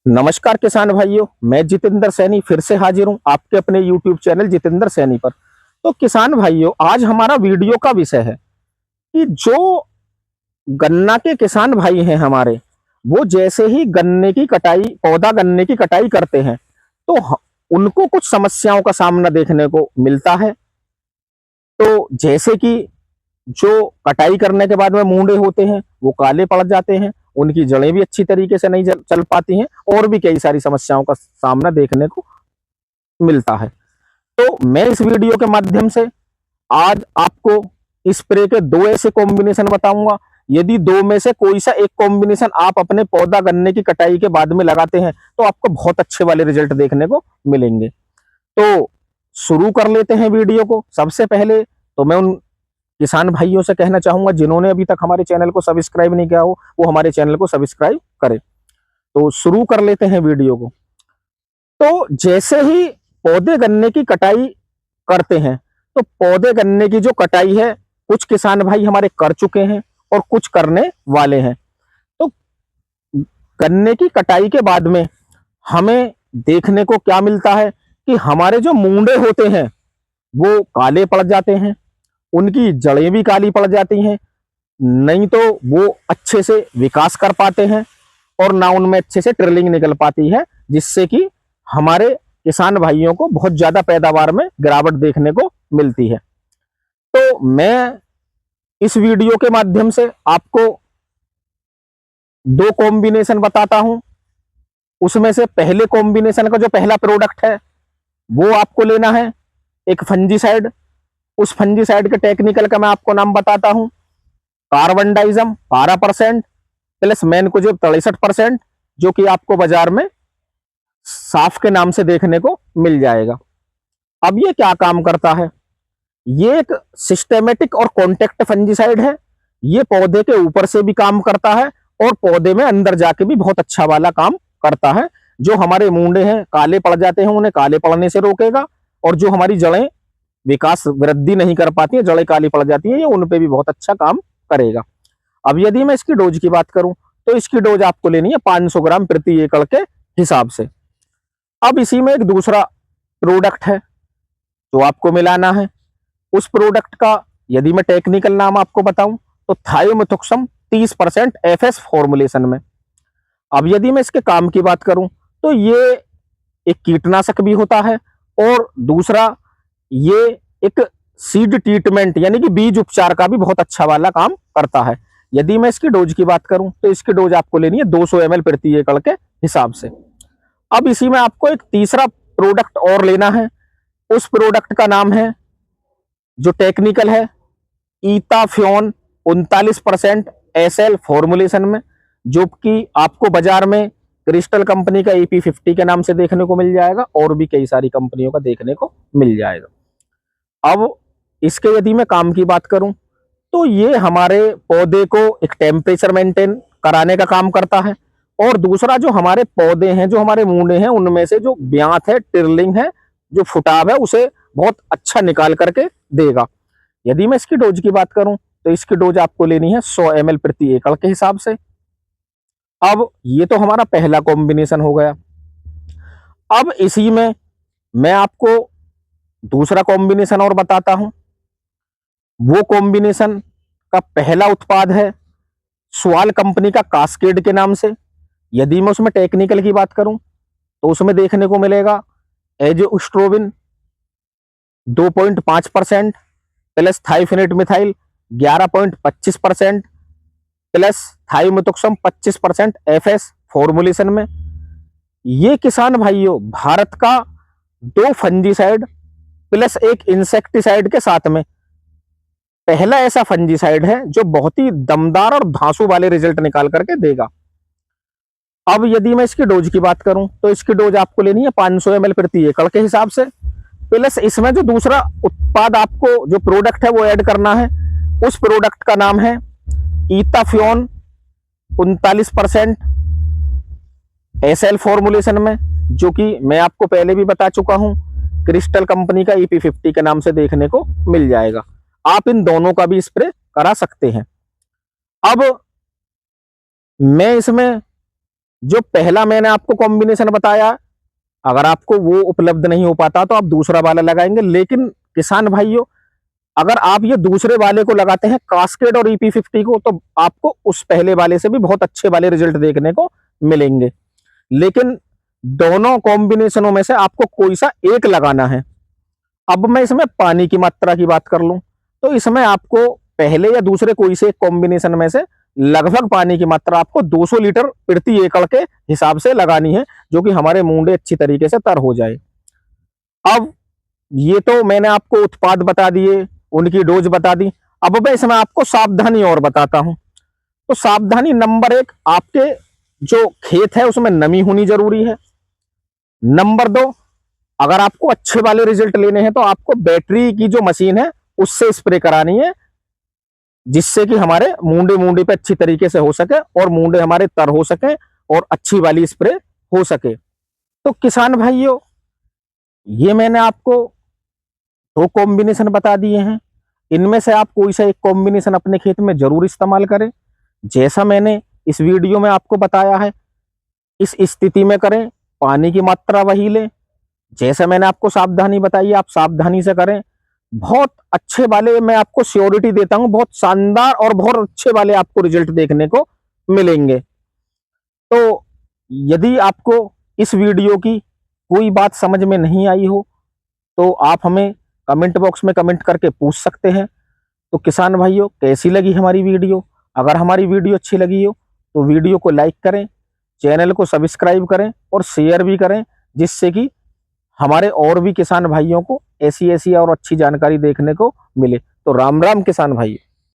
नमस्कार किसान भाइयों, मैं जितेंद्र सैनी फिर से हाजिर हूं आपके अपने YouTube चैनल जितेंद्र सैनी पर। तो किसान भाइयों, आज हमारा वीडियो का विषय है कि जो गन्ना के किसान भाई हैं हमारे, वो जैसे ही गन्ने की कटाई पौधा गन्ने की कटाई करते हैं तो उनको कुछ समस्याओं का सामना देखने को मिलता है। तो जैसे कि जो कटाई करने के बाद में मूंडे होते हैं वो काले पड़ जाते हैं, उनकी जड़ें भी अच्छी तरीके से नहीं चल पाती हैं और भी कई सारी समस्याओं का सामना देखने को मिलता है। तो मैं इस वीडियो के माध्यम से आज आपको स्प्रे के दो ऐसे कॉम्बिनेशन बताऊंगा। यदि दो में से कोई सा एक कॉम्बिनेशन आप अपने पौधा गन्ने की कटाई के बाद में लगाते हैं तो आपको बहुत अच्छे वाले रिजल्ट देखने को मिलेंगे। तो शुरू कर लेते हैं वीडियो को। सबसे पहले तो मैं उन किसान भाइयों से कहना चाहूंगा जिन्होंने अभी तक हमारे चैनल को सब्सक्राइब नहीं किया हो, वो हमारे चैनल को सब्सक्राइब करें। तो शुरू कर लेते हैं वीडियो को। तो जैसे ही पौधे गन्ने की कटाई करते हैं तो पौधे गन्ने की जो कटाई है कुछ किसान भाई हमारे कर चुके हैं और कुछ करने वाले हैं। तो गन्ने की कटाई के बाद में हमें देखने को क्या मिलता है कि हमारे जो मूंडे होते हैं वो काले पड़ जाते हैं, उनकी जड़ें भी काली पड़ जाती हैं, नहीं तो वो अच्छे से विकास कर पाते हैं और ना उनमें अच्छे से ट्रिलिंग निकल पाती है, जिससे कि हमारे किसान भाइयों को बहुत ज्यादा पैदावार में गिरावट देखने को मिलती है। तो मैं इस वीडियो के माध्यम से आपको दो कॉम्बिनेशन बताता हूं। उसमें से पहले कॉम्बिनेशन का जो पहला प्रोडक्ट है वो आपको लेना है एक फंजीसाइड। उस फंजीसाइड के टेक्निकल का मैं आपको नाम बताता हूं। कार्बनडाइजम 12% प्लस मैनकोजेब 63%, जो कि आपको बाजार में साफ के नाम से देखने को मिल जाएगा। अब ये क्या काम करता है? ये एक सिस्टेमेटिक और कॉन्टेक्ट फंजीसाइड है। ये पौधे के ऊपर से भी काम करता है और पौधे में अंदर जाके भी बहुत अच्छा वाला काम करता है। जो हमारे मूंडे हैं काले पड़ जाते हैं उन्हें काले पड़ने से रोकेगा, और जो हमारी जड़ें विकास वृद्धि नहीं कर पाती हैं, जड़ें काली पड़ जाती हैं, ये उन पे भी बहुत अच्छा काम करेगा। अब यदि मैं इसकी डोज की बात करूं तो इसकी डोज आपको लेनी है 500 ग्राम प्रति एकड़ के हिसाब से। अब इसी में एक दूसरा प्रोडक्ट है जो आपको मिलाना है। उस प्रोडक्ट का यदि मैं टेक्निकल नाम आपको बताऊं तो थायोमिथोक्सम 30% एफएस फॉर्मुलेशन में। अब यदि मैं इसके काम की बात करूं तो ये एक कीटनाशक भी होता है और दूसरा ये एक सीड ट्रीटमेंट यानी कि बीज उपचार का भी बहुत अच्छा वाला काम करता है। यदि मैं इसकी डोज की बात करूं तो इसकी डोज आपको लेनी है 200 ml प्रति एकड़ के हिसाब से। अब इसी में आपको एक तीसरा प्रोडक्ट और लेना है। उस प्रोडक्ट का नाम है, जो टेक्निकल है, ईथाफ्योन 39% एसएल फॉर्मुलेशन में, जो कि आपको बाजार में क्रिस्टल कंपनी का EP50 के नाम से देखने को मिल जाएगा और भी कई सारी कंपनियों का देखने को मिल जाएगा। अब इसके यदि मैं काम की बात करूं तो ये हमारे पौधे को एक टेम्परेचर मेंटेन कराने का काम करता है, और दूसरा जो हमारे पौधे हैं, जो हमारे मूंडे हैं, उनमें से जो ब्यांत है, टिरलिंग है, जो फुटाव है, उसे बहुत अच्छा निकाल करके देगा। यदि मैं इसकी डोज की बात करूं तो इसकी डोज आपको लेनी है 100 ml प्रति एकड़ के हिसाब से। अब ये तो हमारा पहला कॉम्बिनेशन हो गया। अब इसी में मैं आपको दूसरा कॉम्बिनेशन और बताता हूं। वो कॉम्बिनेशन का पहला उत्पाद है स्वाल कंपनी का कास्केड के नाम से। यदि मैं उसमें टेक्निकल की बात करूं तो उसमें देखने को मिलेगा azoxystrobin 2.5% plus thiophanate methyl 11.25% plus thiamethoxam 25% FS formulation में। ये किसान भाइयों भारत का दो फंजीसाइड प्लस एक इंसेक्टिसाइड के साथ में पहला ऐसा फंजीसाइड है जो बहुत ही दमदार और धांसू वाले रिजल्ट निकाल करके देगा। अब यदि मैं इसकी डोज की बात करूं तो इसकी डोज आपको लेनी है 500 ml प्रति एकड़ के हिसाब से। प्लस इसमें जो दूसरा उत्पाद आपको जो प्रोडक्ट है वो ऐड करना है। उस प्रोडक्ट का नाम है ईथाफ्योन 39% एसएल फॉर्मुलेशन में, जो कि मैं आपको पहले भी बता चुका हूं, क्रिस्टल कंपनी का EP50 के नाम से देखने को मिल जाएगा। आप इन दोनों का भी स्प्रे करा सकते हैं। अब मैं इसमें जो पहला मैंने आपको कॉम्बिनेशन बताया, अगर आपको वो उपलब्ध नहीं हो पाता तो आप दूसरा वाला लगाएंगे। लेकिन किसान भाइयों, अगर आप ये दूसरे वाले को लगाते हैं कास्केड और EP50 को, तो आपको उस पहले वाले से भी बहुत अच्छे वाले रिजल्ट देखने को मिलेंगे। लेकिन दोनों कॉम्बिनेशनों में से आपको कोई सा एक लगाना है। अब मैं इसमें पानी की मात्रा की बात कर लूं, तो इसमें आपको पहले या दूसरे कोई से एक कॉम्बिनेशन में से लगभग पानी की मात्रा आपको 200 लीटर प्रति एकड़ के हिसाब से लगानी है, जो कि हमारे मूंडे अच्छी तरीके से तर हो जाए। अब ये तो मैंने आपको उत्पाद बता दिए, उनकी डोज बता दी। अब मैं इसमें आपको सावधानी और बताता हूं। तो सावधानी नंबर 1, आपके जो खेत है उसमें नमी होनी जरूरी है। नंबर 2, अगर आपको अच्छे वाले रिजल्ट लेने हैं तो आपको बैटरी की जो मशीन है उससे स्प्रे करानी है, जिससे कि हमारे मूंडे मूंडे पे अच्छी तरीके से हो सके और मूंडे हमारे तर हो सके और अच्छी वाली स्प्रे हो सके। तो किसान भाइयों, ये मैंने आपको 2 कॉम्बिनेशन बता दिए हैं। इनमें से आप कोई सा एक कॉम्बिनेशन अपने खेत में जरूर इस्तेमाल करें, जैसा मैंने इस वीडियो में आपको बताया है। इस स्थिति में करें, पानी की मात्रा वही लें, जैसे मैंने आपको सावधानी बताई आप सावधानी से करें। बहुत अच्छे वाले, मैं आपको श्योरिटी देता हूं, बहुत शानदार और बहुत अच्छे वाले आपको रिजल्ट देखने को मिलेंगे। तो यदि आपको इस वीडियो की कोई बात समझ में नहीं आई हो तो आप हमें कमेंट बॉक्स में कमेंट करके पूछ सकते हैं। तो किसान भाइयों, कैसी लगी हमारी वीडियो? अगर हमारी वीडियो अच्छी लगी हो तो वीडियो को लाइक करें, चैनल को सब्सक्राइब करें और शेयर भी करें, जिससे कि हमारे और भी किसान भाइयों को ऐसी ऐसी और अच्छी जानकारी देखने को मिले। तो राम राम किसान भाई।